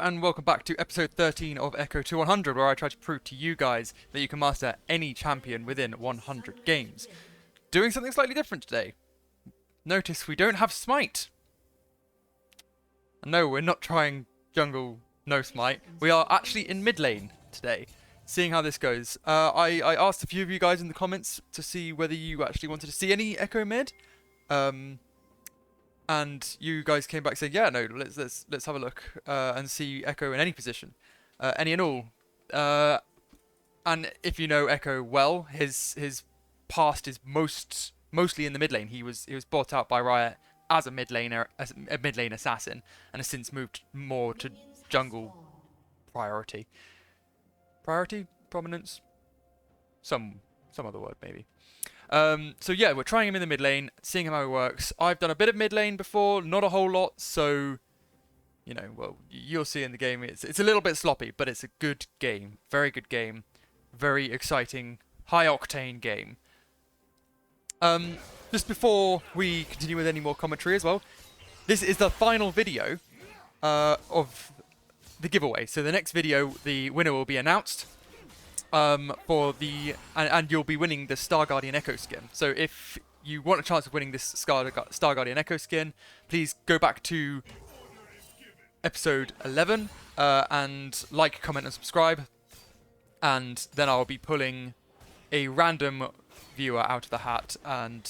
and welcome back to episode 13 of Echo to 100, where I try to prove to you guys that you can master any champion within 100 games. Doing something slightly different today. Notice we don't have Smite. No, we're not trying jungle no Smite. We are actually in mid lane today, seeing how this goes. I asked a few of you guys in the comments to see whether you actually wanted to see any Echo mid. And you guys came back saying, yeah, no, let's have a look and see Echo in any position, any and all. And if you know Echo well, his past is mostly in the mid lane. He was bought out by Riot as a mid lane assassin, and has since moved more to jungle priority, prominence, some other word maybe. So yeah, we're trying him in the mid lane, seeing how he works. I've done a bit of mid lane before, not a whole lot, so, you know, well, you'll see in the game, it's a little bit sloppy, but it's a good game. Very good game. Very exciting, high-octane game. Just before we continue with any more commentary as well, this is the final video of the giveaway. So the next video, the winner will be announced. And you'll be winning the Star Guardian Ekko skin. So if you want a chance of winning this Star Guardian Ekko skin, please go back to episode 11 and like, comment, and subscribe. And then I'll be pulling a random viewer out of the hat, and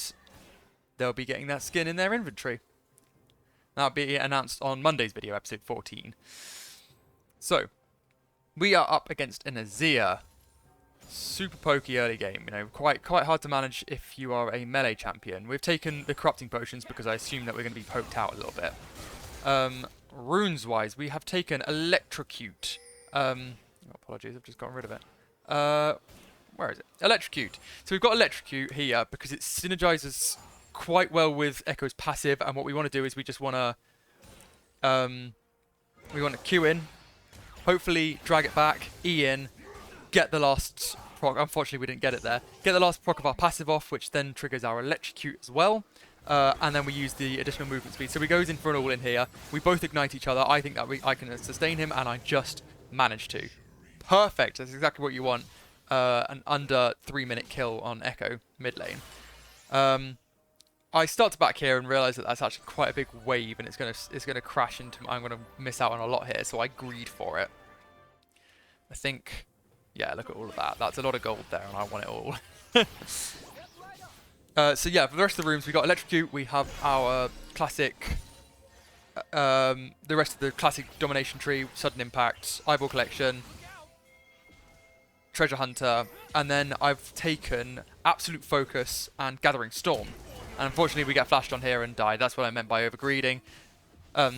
they'll be getting that skin in their inventory. That'll be announced on Monday's video, episode 14. So we are up against an Azir. Super pokey early game, you know, quite hard to manage if you are a melee champion. We've taken the corrupting potions because I assume that we're going to be poked out a little bit. Runes wise, we have taken electrocute. Apologies, I've just gotten rid of it. Where is it? Electrocute. So we've got electrocute here because it synergizes quite well with Echo's passive, and what we want to do is we just want to Q in, hopefully drag it back, E in, get the last proc. Unfortunately, we didn't get it there. Get the last proc of our passive off, which then triggers our electrocute as well. And then we use the additional movement speed. So he goes in for an all-in here. We both ignite each other. I think that I can sustain him, and I just managed to. Perfect. That's exactly what you want. An under 3-minute kill on Echo mid lane. I start to back here and realise that that's actually quite a big wave, and it's gonna crash into. I'm gonna miss out on a lot here, so I greed for it. I think. Yeah, look at all of that. That's a lot of gold there, and I want it all. So yeah, for the rest of the rooms, we got electrocute. We have our classic, the rest of the classic domination tree, sudden impact, eyeball collection, treasure hunter, and then I've taken absolute focus and gathering storm. And unfortunately, we get flashed on here and die. That's what I meant by overgreeding, or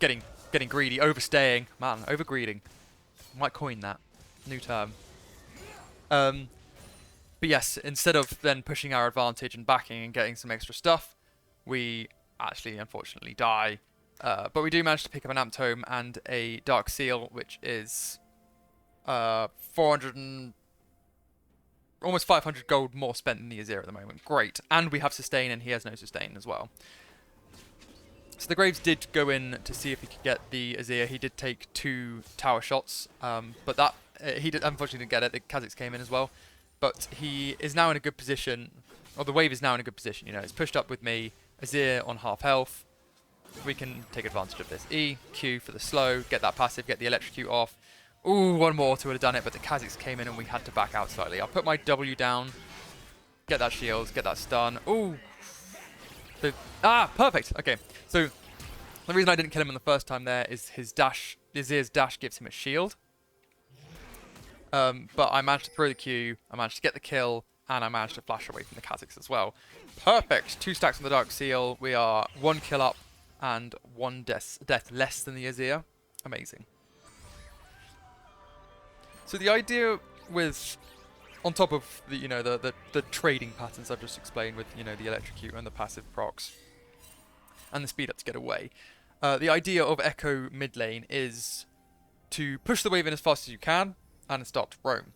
getting greedy, overstaying. Man, overgreeding. I might coin that. New term. But yes, instead of then pushing our advantage and backing and getting some extra stuff, we actually unfortunately die. But we do manage to pick up an Amp Tome and a Dark Seal, which is 400 and almost 500 gold more spent than the Azir at the moment. Great. And we have sustain, and he has no sustain as well. So the Graves did go in to see if he could get the Azir. He did take 2 tower shots, but that he unfortunately didn't get it. The Kha'Zix came in as well, but he is now in a good position. Or the wave is now in a good position. You know, it's pushed up with me. Azir on half health. We can take advantage of this. E, Q for the slow. Get that passive. Get the electrocute off. Ooh, one more to have done it, but the Kha'Zix came in and we had to back out slightly. I'll put my W down. Get that shield. Get that stun. Ooh. Perfect. Okay, so the reason I didn't kill him on the first time there is his dash. Azir's dash gives him a shield. But I managed to throw the Q, I managed to get the kill, and I managed to flash away from the Kha'Zix as well. Perfect! 2 stacks on the Dark Seal. We are 1 kill up and 1 death less than the Azir. Amazing. So the idea with, on top of the, you know, the trading patterns I've just explained with, you know, the electrocute and the passive procs and the speed up to get away, the idea of Echo mid lane is to push the wave in as fast as you can and start to roam.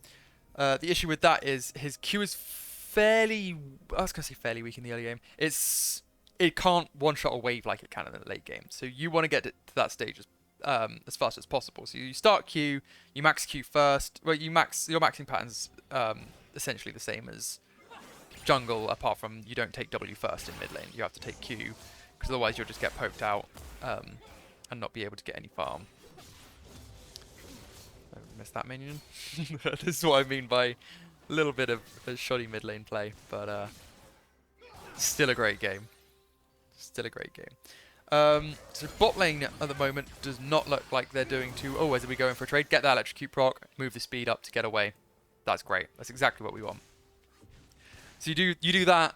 The issue with that is his Q is fairly, I was going to say fairly weak in the early game. It can't one-shot a wave like it can in the late game. So you want to get it to that stage as as fast as possible. So you start Q, you max Q first. Well, your maxing pattern's essentially the same as jungle, apart from you don't take W first in mid lane. You have to take Q, because otherwise you'll just get poked out and not be able to get any farm. I missed that minion. This is what I mean by a little bit of a shoddy mid lane play, but still a great game. Still a great game. So bot lane at the moment does not look like they're doing too... Oh, as we go in for a trade, get that electrocute proc, move the speed up to get away. That's great. That's exactly what we want. So you do that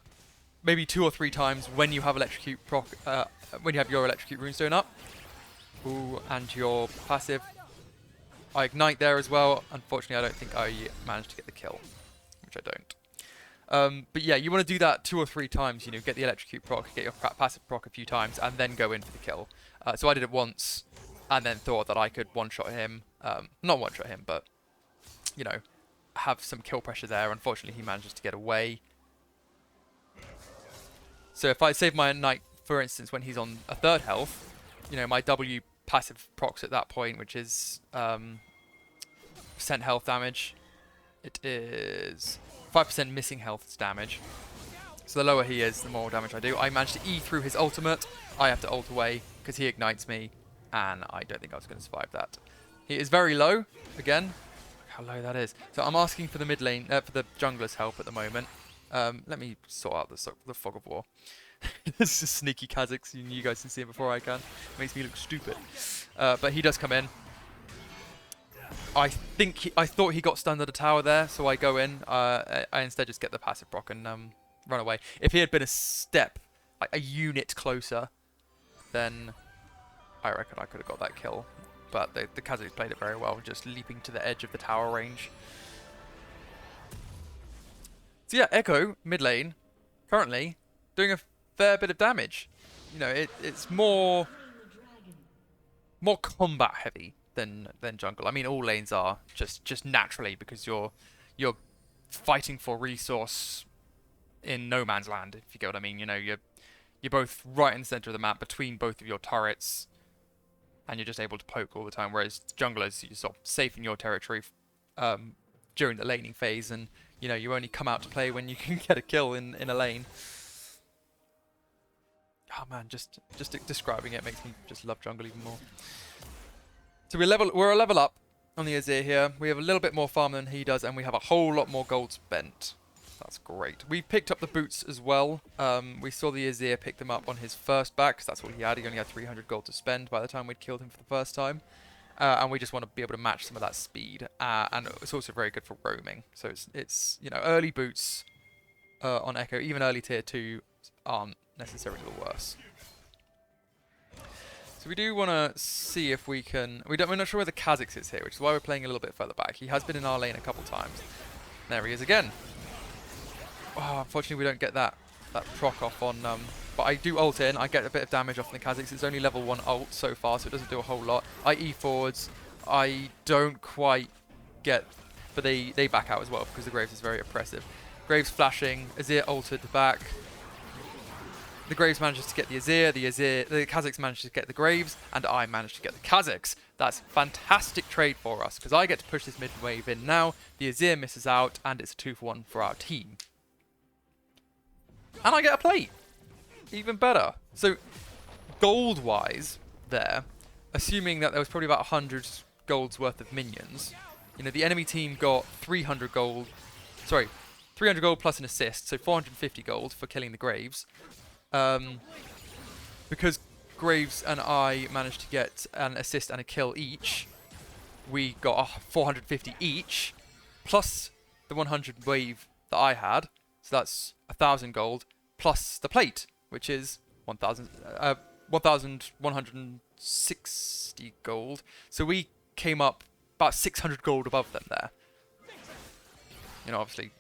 maybe 2 or 3 times when you have electrocute proc, when you have your electrocute runestone up. Ooh, and your passive. I ignite there as well. Unfortunately, I don't think I managed to get the kill, which I don't. But yeah, you want to do that 2 or 3 times, you know, get the electrocute proc, get your passive proc a few times, and then go in for the kill. So I did it once, and then thought that I could one-shot him. Not one-shot him, but, you know, have some kill pressure there. Unfortunately, he manages to get away. So if I save my Knight, for instance, when he's on a 3rd health, you know, my W passive procs at that point, which is percent health damage. It is 5% missing health damage. So the lower he is, the more damage I do. I managed to E through his ultimate. I have to ult away because he ignites me, and I don't think I was going to survive that. He is very low, again. How low that is. So I'm asking for the mid lane, for the jungler's help at the moment. Let me sort out the fog of war. This is sneaky Kha'Zix. You guys can see him before I can. Makes me look stupid. But he does come in. I thought he got stunned at a tower there, so I go in. I instead just get the passive proc and run away. If he had been a step, like a unit closer, then I reckon I could have got that kill. But the Kha'Zix played it very well, just leaping to the edge of the tower range. So yeah, Ekko, mid lane, currently doing a fair bit of damage. You know, it's more combat heavy than jungle. I mean, all lanes are just naturally, because you're fighting for resource in no man's land, if you get what I mean. You know, you're both right in the center of the map between both of your turrets, and you're just able to poke all the time. Whereas junglers, you're sort of safe in your territory during the laning phase, and you know, you only come out to play when you can get a kill in a lane. Oh man, just describing it makes me just love jungle even more. So we're a level up on the Azir here. We have a little bit more farm than he does, and we have a whole lot more gold spent. That's great. We picked up the boots as well. We saw the Azir pick them up on his first back, because that's all he had. He only had 300 gold to spend by the time we'd killed him for the first time. And we just want to be able to match some of that speed. And it's also very good for roaming. So it's you know, early boots on Ekko, even early tier 2, aren't necessarily the worst. So we do want to see if we can... We're not sure where the Kha'Zix is here, which is why we're playing a little bit further back. He has been in our lane a couple times. There he is again. Oh, unfortunately, we don't get that proc off on... but I do ult in. I get a bit of damage off the Kha'Zix. It's only level 1 ult so far, so it doesn't do a whole lot. I E forwards. I don't quite get... But they back out as well, because the Graves is very oppressive. Graves flashing. Azir ulted back. The Graves manages to get the Azir. The Kha'Zix manages to get the Graves, and I managed to get the Kha'Zix. That's fantastic trade for us, because I get to push this mid wave in now. The Azir misses out, and it's a 2-for-1 for our team. And I get a plate. Even better. So, gold-wise, there, assuming that there was probably about 100 gold's worth of minions, you know, the enemy team got 300 gold. Sorry, 300 gold plus an assist, so 450 gold for killing the Graves. Because Graves and I managed to get an assist and a kill each, we got 450 each, plus the 100 wave that I had, so that's 1,000 gold, plus the plate, which is 1,160 gold. So we came up about 600 gold above them there. You know, obviously,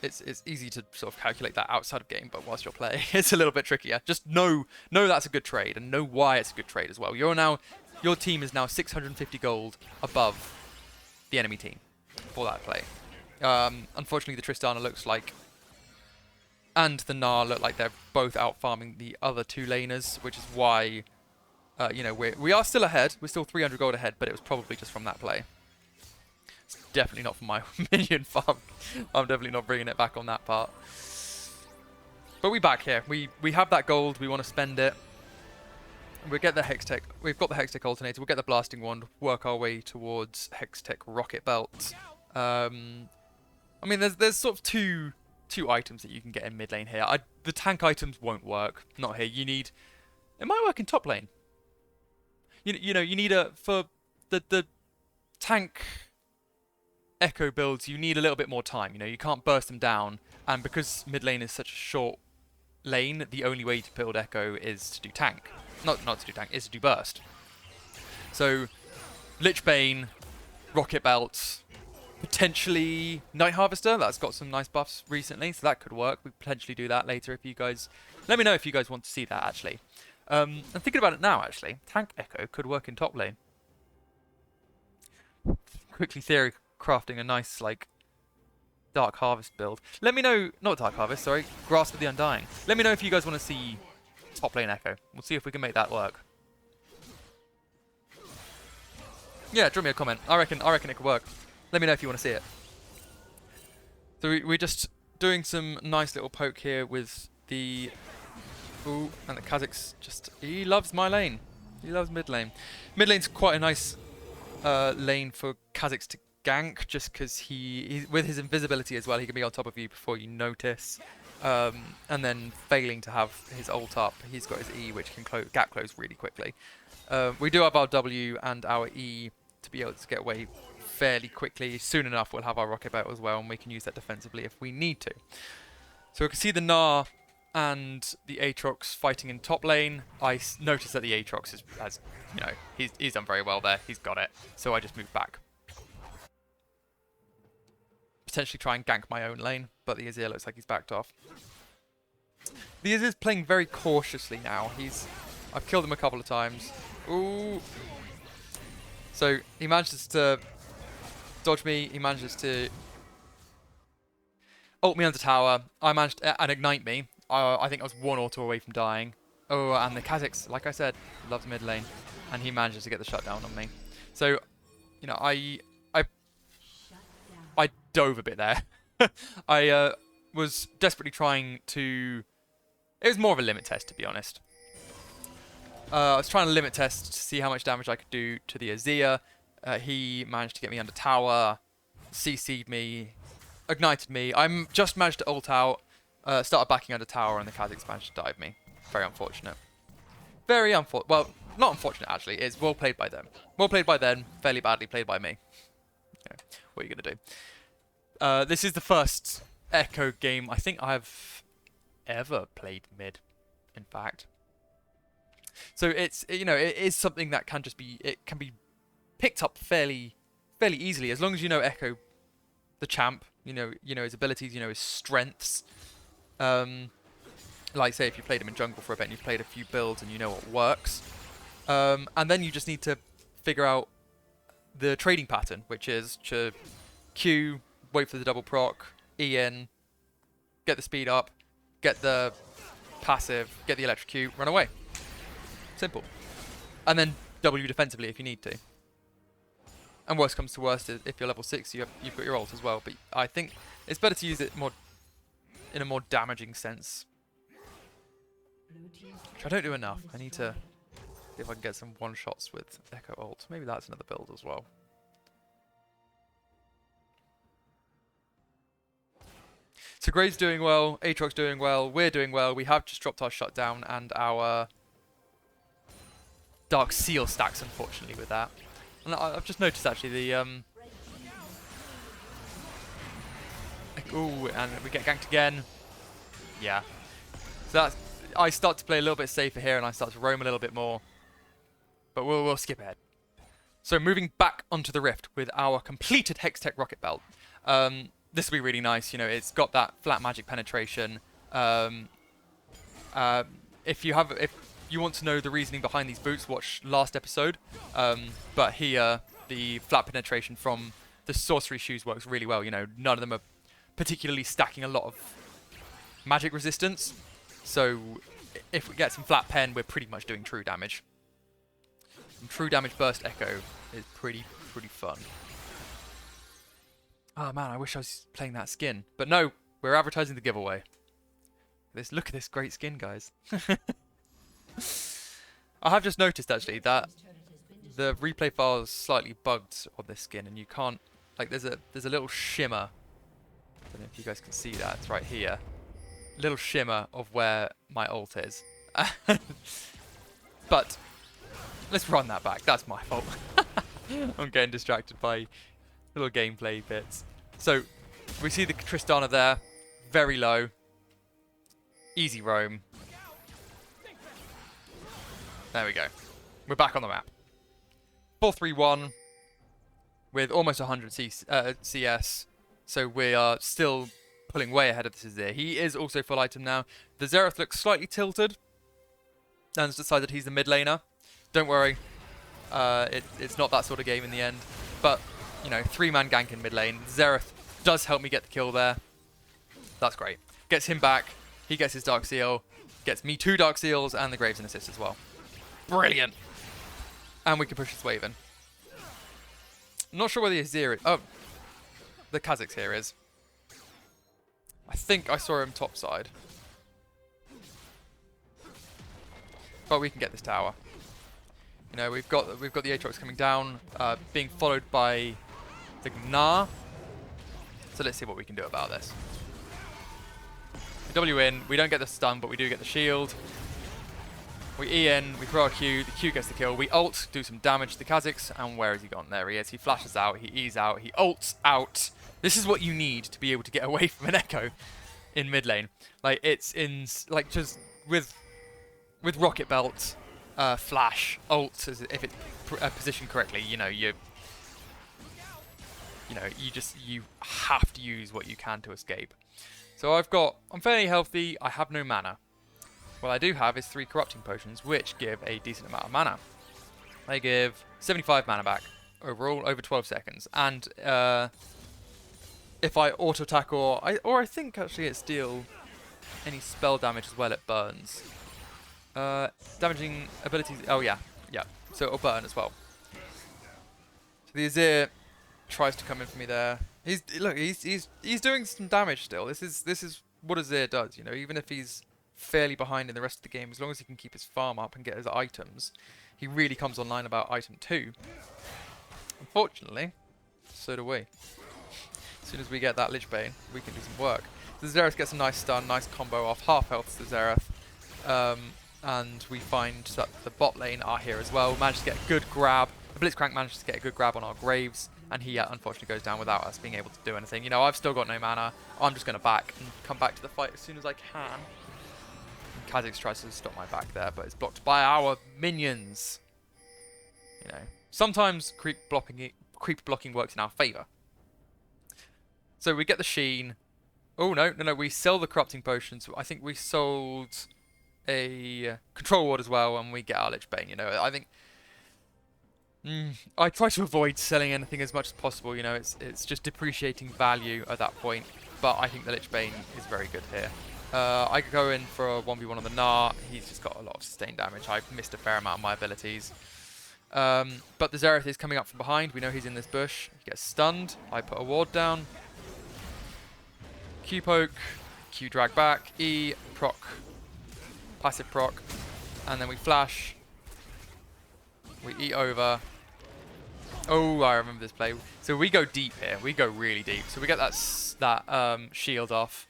it's easy to sort of calculate that outside of game, but whilst you're playing, it's a little bit trickier. Just know that's a good trade, and know why it's a good trade as well. Your team is now 650 gold above the enemy team for that play. Unfortunately, the Tristana looks like, and the Gnar look like they're both out farming the other 2 laners, which is why You know, we are still ahead. We're still 300 gold ahead, but it was probably just from that play. It's definitely not from my minion farm. I'm definitely not bringing it back on that part. But we back here. We have that gold. We want to spend it. We'll get the Hextech. We've got the Hextech alternator. We'll get the blasting wand. Work our way towards Hextech rocket belt. I mean, there's sort of two items that you can get in mid lane here. The tank items won't work. Not here. You need. It might work in top lane. You know, you need for the tank echo builds. You need a little bit more time. You know, you can't burst them down, and because mid lane is such a short lane, the only way to build echo is to do tank. Not to do tank, is to do burst. So, Lich Bane, Rocket Belt, potentially Night Harvester. That's got some nice buffs recently, so that could work. We potentially do that later if you guys. Let me know if you guys want to see that actually. I'm thinking about it now actually. Tank Echo could work in top lane. Quickly theory crafting a nice like Dark Harvest build. Let me know, not Dark Harvest, sorry, Grasp of the Undying. Let me know if you guys want to see top lane Echo. We'll see if we can make that work. Yeah, drop me a comment. I reckon it could work. Let me know if you want to see it. So we're just doing some nice little poke here with the... Ooh, and the Kazakh's just... He loves my lane. He loves mid lane. Mid lane's quite a nice lane for Kazakh's to gank, just because he with his invisibility as well, he can be on top of you before you notice. And then failing to have his ult up, he's got his E, which can gap close really quickly. We do have our W and our E to be able to get away fairly quickly. Soon enough, we'll have our rocket belt as well, and we can use that defensively if we need to. So we can see the Gnar and the Aatrox fighting in top lane. I noticed that the Aatrox has, you know, he's done very well there. He's got it. So I just moved back. Potentially try and gank my own lane, but the Azir looks like he's backed off. The Azir's playing very cautiously now. I've killed him a couple of times. Ooh. So he manages to dodge me. He manages to ult me under tower. I managed and ignite me. I think I was one auto away from dying. Oh, and the Kazakh's, like I said, loves mid lane, and he manages to get the shutdown on me. So, you know, I dove a bit there. I was desperately trying to... It was more of a limit test, to be honest. I was trying to limit test to see how much damage I could do to the Azir. He managed to get me under tower, CC'd me, ignited me. I just managed to ult out, started backing under tower, and the Kazakhs managed to dive me. Very unfortunate. Very unfortunate. Well, not unfortunate, actually. It's well played by them. Well played by them, fairly badly played by me. Yeah, what are you going to do? This is the first Echo game I think I've ever played mid, in fact. So it's, you know, it is something that can just be, it can be picked up fairly easily, as long as you know Echo, the champ, you know his abilities, you know his strengths. Like say if you played him in jungle for a bit and you've played a few builds and you know what works. And then you just need to figure out the trading pattern, which is to Q, wait for the double proc, E in, get the speed up, get the passive, get the electrocute, run away. Simple. And then W defensively if you need to. And worst comes to worst, if you're level 6, you've got your ult as well. But I think it's better to use it more in a more damaging sense. Which I don't do enough. I need to see if I can get some one-shots with Echo ult. Maybe that's another build as well. So Gray's doing well, Aatrox doing well, we're doing well. We have just dropped our shutdown and our Dark Seal stacks, unfortunately, with that. And I've just noticed, actually, the... Ooh, and we get ganked again. Yeah. So that's... I start to play a little bit safer here, and I start to roam a little bit more. But we'll skip ahead. So moving back onto the Rift with our completed Hextech Rocket Belt. This will be really nice. You know, it's got that flat magic penetration. If you want to know the reasoning behind these boots, watch last episode. But here, the flat penetration from the sorcery shoes works really well. You know, none of them are particularly stacking a lot of magic resistance. So if we get some flat pen, we're pretty much doing true damage. And True Damage Burst Echo is pretty fun. Oh man, I wish I was playing that skin. But no, we're advertising the giveaway. Look at this great skin, guys. I have just noticed actually that the replay file is slightly bugged on this skin, and you can't, like, there's a little shimmer. I don't know if you guys can see that. It's right here. Little shimmer of where my ult is. But let's run that back. That's my fault. I'm getting distracted by little gameplay bits. So we see the Tristana there, very low, easy roam. There we go. We're back on the map. 4-3-1 with almost 100 CS. So we are still pulling way ahead of this Azir. He is also full item now. The Xerath looks slightly tilted and has decided he's the mid laner. Don't worry. It's not that sort of game in the end. But, you know, 3-man gank in mid lane. Xerath does help me get the kill there. That's great. Gets him back. He gets his Dark Seal. Gets me 2 Dark Seals and the Graves and assist as well. Brilliant. And we can push this wave in. Not sure where the Azir is. Oh, the Kha'Zix here is. I think I saw him top side. But we can get this tower. You know, we've got the Aatrox coming down, being followed by the Gnar. So let's see what we can do about this. We W in, we don't get the stun, but we do get the shield. We E in, we throw our Q, the Q gets the kill. We ult, do some damage to the Kha'Zix, and where has he gone? There he is. He flashes out, he E's out, he ults out. This is what you need to be able to get away from an Echo in mid lane. Like, it's in, like, just with Rocket Belt, flash, ult, as if it's positioned correctly, you know, you have to use what you can to escape. So I'm fairly healthy, I have no mana. What I do have is 3 corrupting potions, which give a decent amount of mana. They give 75 mana back overall over 12 seconds, and if I auto attack or I think actually it's deal any spell damage as well, it burns. Damaging abilities. Oh yeah. So it'll burn as well. So the Azir tries to come in for me there. He's doing some damage still. This is what Azir does. You know, even if he's fairly behind in the rest of the game, as long as he can keep his farm up and get his items, he really comes online about item 2. Unfortunately, so do we. As soon as we get that Lich Bane, we can do some work. The Xerath gets a nice stun, nice combo off, half health to the Xerath. And we find that the bot lane are here as well. Managed to get a good grab. The Blitzcrank managed to get a good grab on our Graves, and he unfortunately goes down without us being able to do anything. You know, I've still got no mana. I'm just going to back and come back to the fight as soon as I can. And Kha'Zix tries to stop my back there, but it's blocked by our minions. You know, sometimes creep blocking works in our favour. So we get the Sheen. Oh, no, we sell the corrupting potions. I think we sold a control ward as well, and we get our Lich Bane. You know, I think I try to avoid selling anything as much as possible. You know, it's just depreciating value at that point. But I think the Lich Bane is very good here. I could go in for a 1v1 on the Gnar. He's just got a lot of sustained damage. I've missed a fair amount of my abilities. But the Xerath is coming up from behind. We know he's in this bush. He gets stunned. I put a ward down. Q poke. Q drag back. E proc. Passive proc, and then we flash, we eat over. Oh, I remember this play. So we go deep here, we go really deep. So we get that shield off.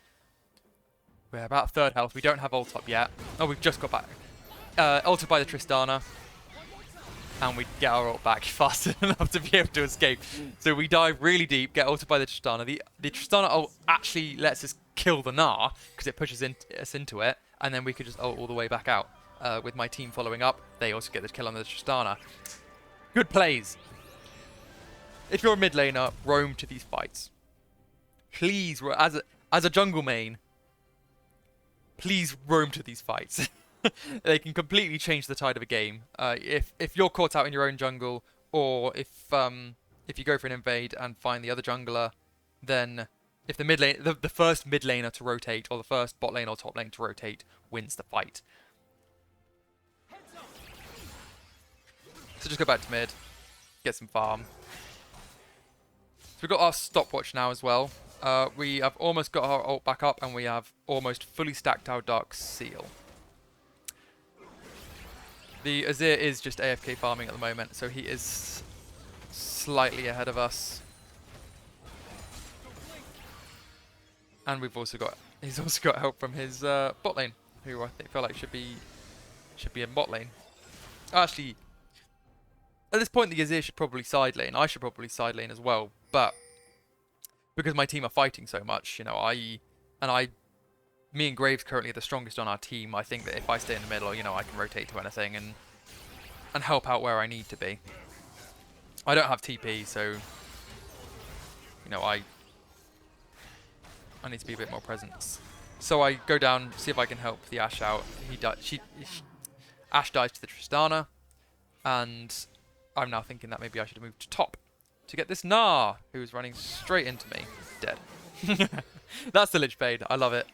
We're about 3rd health, we don't have ult up yet. Oh, we've just got back. Ulted by the Tristana, and we get our ult back faster enough to be able to escape. So we dive really deep, get ulted by the Tristana. The Tristana ult actually lets us kill the Gnar, because it pushes us into it. And then we could just ult all the way back out. With my team following up, they also get the kill on the Tristana. Good plays. If you're a mid laner, roam to these fights. Please, as a jungle main, please roam to these fights. They can completely change the tide of a game. If you're caught out in your own jungle, or if you go for an invade and find the other jungler, then if the mid lane, the first mid laner to rotate, or the first bot lane or top lane to rotate, wins the fight. So just go back to mid, get some farm. So we've got our stopwatch now as well. We have almost got our ult back up, and we have almost fully stacked our Dark Seal. The Azir is just AFK farming at the moment, so he is slightly ahead of us. And he's also got help from his bot lane, who I feel like should be in bot lane. Actually, at this point, the Azir should probably side lane. I should probably side lane as well, but because my team are fighting so much, you know, me and Graves currently are the strongest on our team. I think that if I stay in the middle, you know, I can rotate to anything and help out where I need to be. I don't have TP, so you know, I need to be a bit more present. So I go down, see if I can help the Ashe out. Ashe dies to the Tristana, and I'm now thinking that maybe I should have moved to top to get this Gnar, who's running straight into me. Dead. That's the Lich Bane. I love it.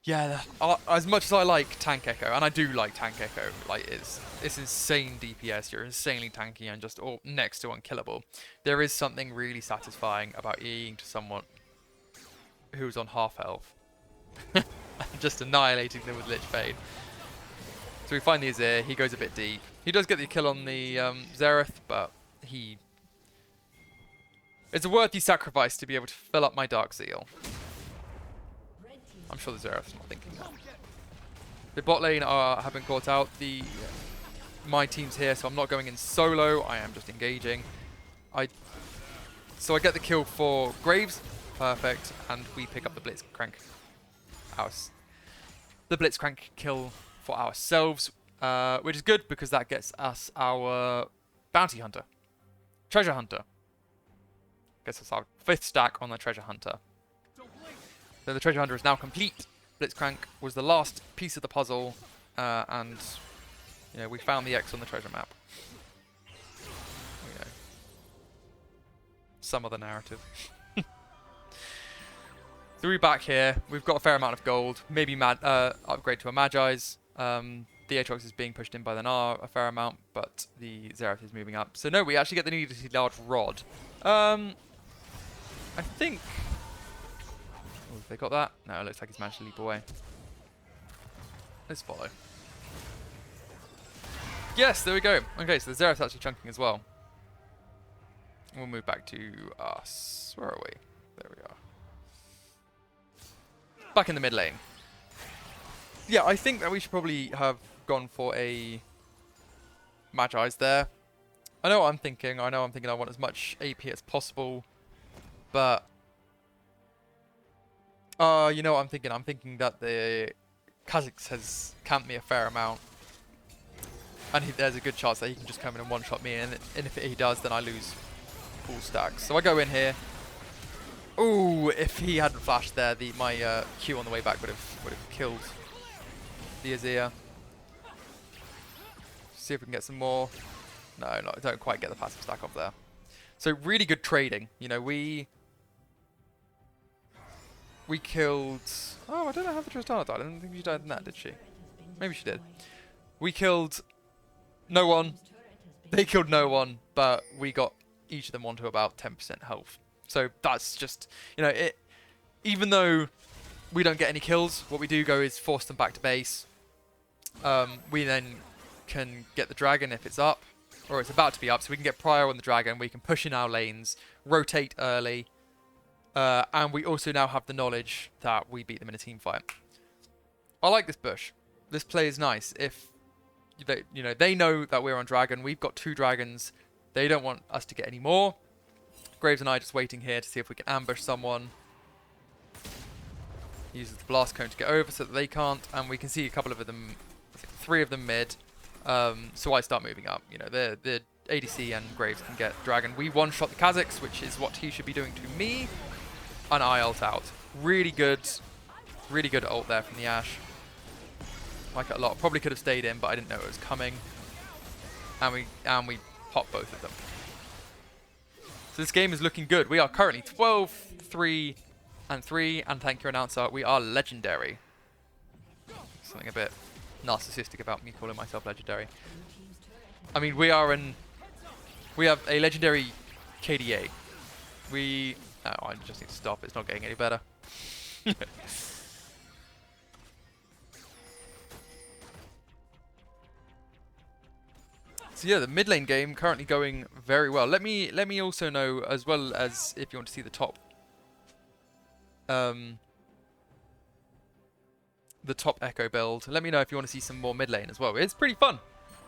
Yeah, as much as I like Tank Echo, and I do like Tank Echo, like it's insane DPS, you're insanely tanky and just next to unkillable. There is something really satisfying about EEing to someone who's on half health. Just annihilating them with Lich Bane. So we find the Azir, he goes a bit deep. He does get the kill on the Xerath, but it's a worthy sacrifice to be able to fill up my Dark Seal. I'm sure the Xerath's not thinking that. The bot lane have been caught out. My team's here, so I'm not going in solo. I am just engaging. So I get the kill for Graves. Perfect. And we pick up the Blitzcrank. The Blitzcrank kill for ourselves, which is good because that gets us our Bounty Hunter. Treasure Hunter. Gets us our 5th stack on the Treasure Hunter. So the Treasure Hunter is now complete. Blitzcrank was the last piece of the puzzle, and you know, we found the X on the treasure map. You know, some other narrative. So we're back here. We've got a fair amount of gold. Maybe upgrade to a Magi's. The Aatrox is being pushed in by the Gnar a fair amount, but the Xerath is moving up. So no, we actually get the needlessly large rod. I think. Oh, have they got that? No, it looks like he's managed to leap away. Let's follow. Yes, there we go. Okay, so the Xerath's actually chunking as well. We'll move back to us. Where are we? There we are. Back in the mid lane. Yeah, I think that we should probably have gone for a Magi's there. I know what I'm thinking. I want as much AP as possible. But you know what I'm thinking? I'm thinking that the Kha'Zix has camped me a fair amount. And there's a good chance that he can just come in and one-shot me. And if he does, then I lose full stacks. So I go in here. Ooh, if he hadn't flashed there, my Q on the way back would have killed the Azir. See if we can get some more. No, I don't quite get the passive stack off there. So really good trading. You know, we killed. Oh, I don't know how the Tristana died. I don't think she died in that, did she? Maybe she did. We killed no one. They killed no one, but we got each of them onto about 10% health. So that's just, you know, even though we don't get any kills, what we do go is force them back to base. We then can get the dragon if it's up, or it's about to be up, so we can get prior on the dragon. We can push in our lanes, rotate early, and we also now have the knowledge that we beat them in a team fight. I like this bush. This play is nice. If they know that we're on dragon, we've got 2 dragons. They don't want us to get any more. Graves and I are just waiting here to see if we can ambush someone. He uses the blast cone to get over so that they can't, and we can see a couple of them, I think 3 of them mid. So I start moving up. You know, the ADC and Graves can get dragon. We one-shot the Kha'Zix, which is what he should be doing to me, and I ult out. Really good ult there from the Ashe. Like it a lot. Probably could have stayed in, but I didn't know it was coming. And we pop both of them. So this game is looking good. We are currently 12, 3, and 3, and thank you, announcer, we are legendary. Something a bit narcissistic about me calling myself legendary. I mean, we have a legendary KDA. Oh, I just need to stop. It's not getting any better. So yeah, the mid lane game currently going very well. Let me also know, as well as if you want to see the top Echo build. Let me know if you want to see some more mid lane as well. It's pretty fun.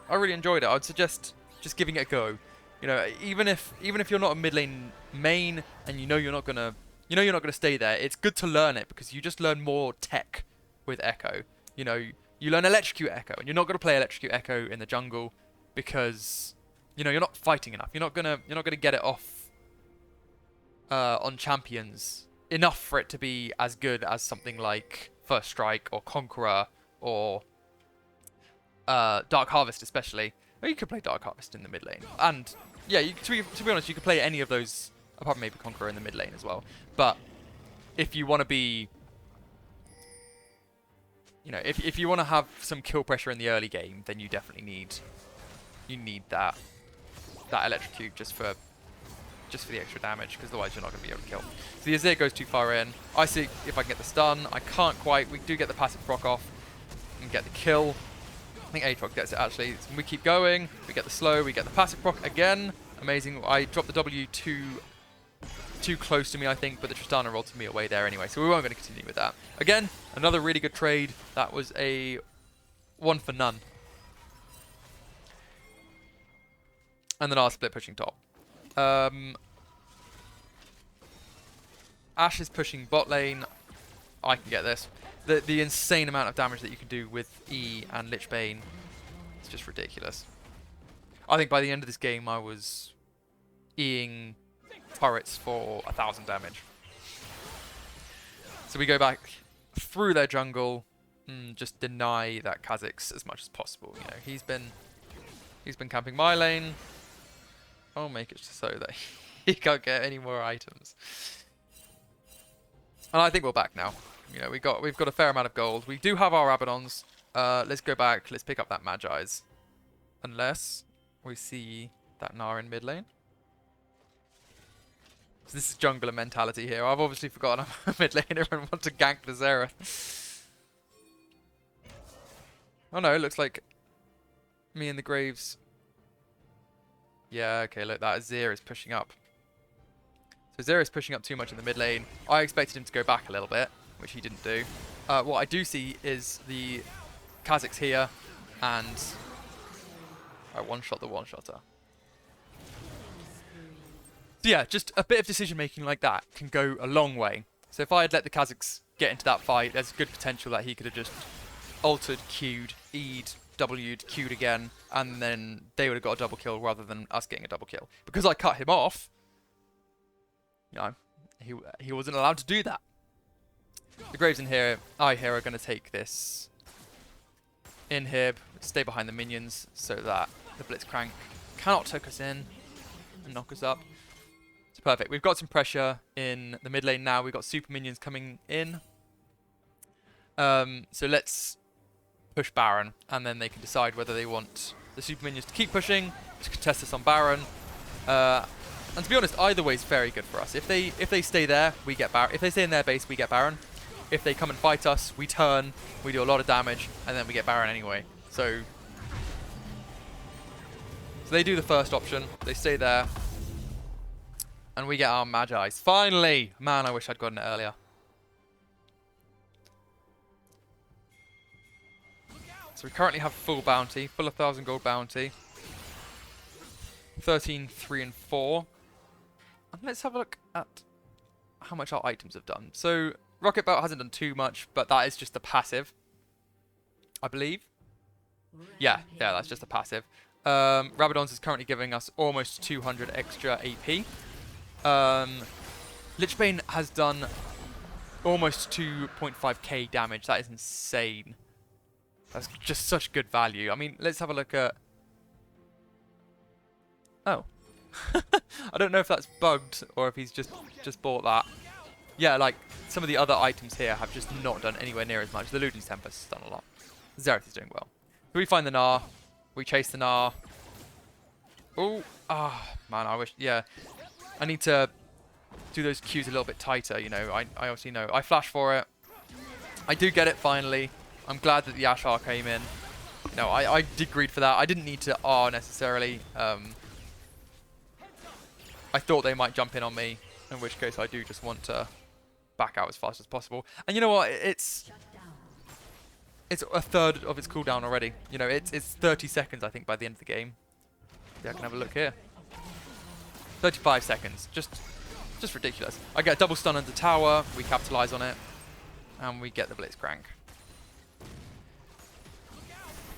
I really enjoyed it. I'd suggest just giving it a go. You know, even if you're not a mid lane main and you're not gonna stay there, it's good to learn it because you just learn more tech with Echo. You know, you learn Electrocute Echo, and you're not gonna play Electrocute Echo in the jungle because you're not fighting enough. You're not gonna get it off on champions enough for it to be as good as something like First Strike or Conqueror or Dark Harvest, especially. Well, you could play Dark Harvest in the mid lane, and yeah, to be honest, you could play any of those apart from maybe Conqueror in the mid lane as well. But if you want to be, if you want to have some kill pressure in the early game, then you definitely need that electrocute just for the extra damage, because otherwise you're not going to be able to kill. So the Azir goes too far in. I see if I can get the stun. I can't quite. We do get the passive proc off and get the kill. I think Aatrox gets it actually. So we keep going. We get the slow. We get the passive proc again. Amazing. I dropped the W too close to me, I think, but the Tristana rolled me away there anyway, so we weren't going to continue with that. Again, another really good trade. That was a 1 for none. And then our split pushing top. Ashe is pushing bot lane. I can get this. The insane amount of damage that you can do with E and Lich Bane is just ridiculous. I think by the end of this game I was E-ing turrets for 1,000 damage. So we go back through their jungle and just deny that Kha'Zix as much as possible. You know, he's been camping my lane. I'll make it so that he can't get any more items. And I think we're back now. You know, we've got a fair amount of gold. We do have our Abaddons. Let's go back. Let's pick up that Magi's. Unless we see that Gnar in mid lane. So this is jungler mentality here. I've obviously forgotten I'm a mid laner and want to gank the Xerath. Oh no, it looks like me and the Graves. Yeah, okay, look, that Azir is pushing up. So Azir is pushing up too much in the mid lane. I expected him to go back a little bit, which he didn't do. What I do see is the Kha'Zix here, and I one-shot the one-shotter. So yeah, just a bit of decision-making like that can go a long way. So if I had let the Kha'Zix get into that fight, there's good potential that he could have just altered, Q'd, E'd, W'd, Q'd again, and then they would have got a double kill rather than us getting a double kill. Because I cut him off, you know, he wasn't allowed to do that. The Graves in here, are going to take this inhib, stay behind the minions so that the Blitzcrank cannot tuck us in and knock us up. It's perfect. We've got some pressure in the mid lane now. We've got super minions coming in. So let's push Baron, and then they can decide whether they want the super minions to keep pushing, to contest us on Baron. And to be honest, either way is very good for us. If they stay there, we get Baron. If they stay in their base, we get Baron. If they come and fight us, we turn, we do a lot of damage, and then we get Baron anyway. So they do the first option. They stay there, and we get our Magi's. Finally! Man, I wish I'd gotten it earlier. So we currently have full bounty, full 1,000 gold bounty. 13, 3, and 4. And let's have a look at how much our items have done. So Rocket Belt hasn't done too much, but that is just the passive, I believe. Yeah, that's just a passive. Rabadon's is currently giving us almost 200 extra AP. Lich Bane has done almost 2.5k damage. That is insane. That's just such good value. I mean, let's have a look at... Oh. I don't know if that's bugged or if he's just bought that. Yeah, like, some of the other items here have just not done anywhere near as much. The Luden's Tempest has done a lot. Xerath is doing well. So we find the Gnar. We chase the Gnar. Oh, man, I wish, yeah. I need to do those cues a little bit tighter, you know. I obviously know. I flash for it. I do get it finally. I'm glad that the Ashar came in. No, I did greed for that. I didn't need to R necessarily. I thought they might jump in on me, in which case I do just want to back out as fast as possible. And you know what? It's a third of its cooldown already. You know, it's 30 seconds, I think, by the end of the game. Yeah, I can have a look here. 35 seconds. Just ridiculous. I get a double stun under tower. We capitalize on it. And we get the Blitzcrank. So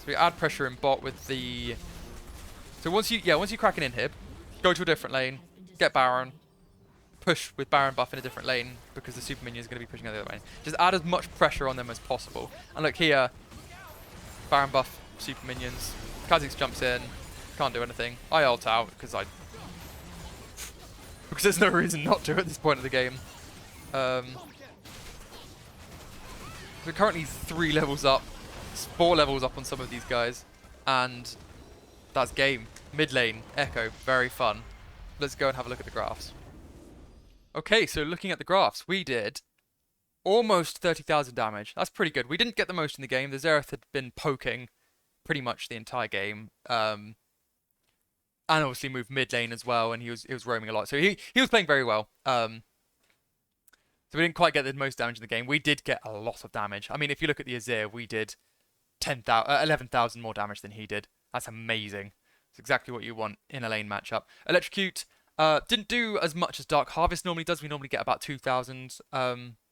we add pressure in bot with the... So once you crack an inhib, go to a different lane, get Baron, push with Baron buff in a different lane because the super minion is going to be pushing on the other lane. Just add as much pressure on them as possible. And look here, Baron buff, super minions. Kha'Zix jumps in, can't do anything. I ult out because there's no reason not to at this point of the game. So currently 3 levels up, 4 levels up on some of these guys, and that's game. Mid lane, Ekko, very fun. Let's go and have a look at the graphs. Okay, so looking at the graphs, we did almost 30,000 damage. That's pretty good. We didn't get the most in the game. The Xerath had been poking pretty much the entire game. And obviously moved mid lane as well, and he was roaming a lot. So he was playing very well. So we didn't quite get the most damage in the game. We did get a lot of damage. I mean, if you look at the Azir, we did 11,000 more damage than he did. That's amazing. It's exactly what you want in a lane matchup. Electrocute didn't do as much as Dark Harvest normally does. We normally get about 2,000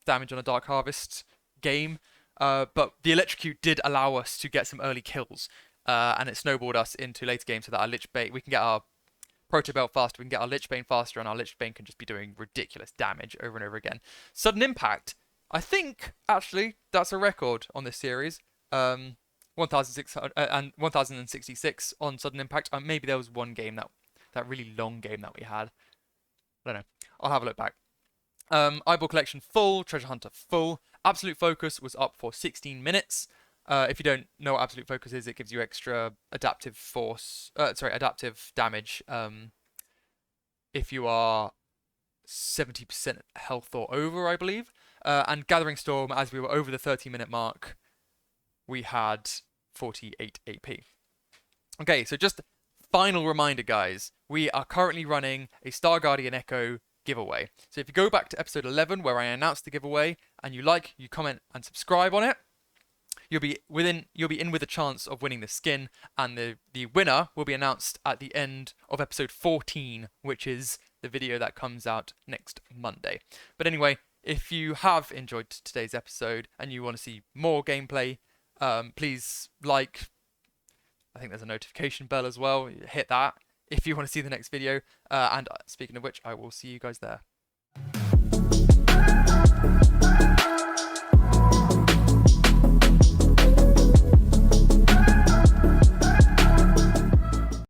damage on a Dark Harvest game. But the Electrocute did allow us to get some early kills. And it snowballed us into later games so that our Lich Bane, we can get our Proto Belt faster, we can get our Lich Bane faster, and our Lich Bane can just be doing ridiculous damage over and over again. Sudden Impact, I think, actually, that's a record on this series. 1,600 and 1,066 on Sudden Impact. Maybe there was one game, that really long game that we had. I don't know. I'll have a look back. Eyeball Collection full, Treasure Hunter full. Absolute Focus was up for 16 minutes. If you don't know what Absolute Focus is, it gives you extra adaptive damage if you are 70% health or over, I believe. And Gathering Storm, as we were over the 30-minute mark, we had 48 AP. Okay, so just final reminder, guys. We are currently running a Star Guardian Ekko giveaway. So if you go back to episode 11, where I announced the giveaway, and you comment and subscribe on it, you'll be in with a chance of winning the skin, and the winner will be announced at the end of episode 14, which is the video that comes out next Monday. But anyway, if you have enjoyed today's episode and you want to see more gameplay, please I think there's a notification bell as well. Hit that if you want to see the next video. And speaking of which, I will see you guys there.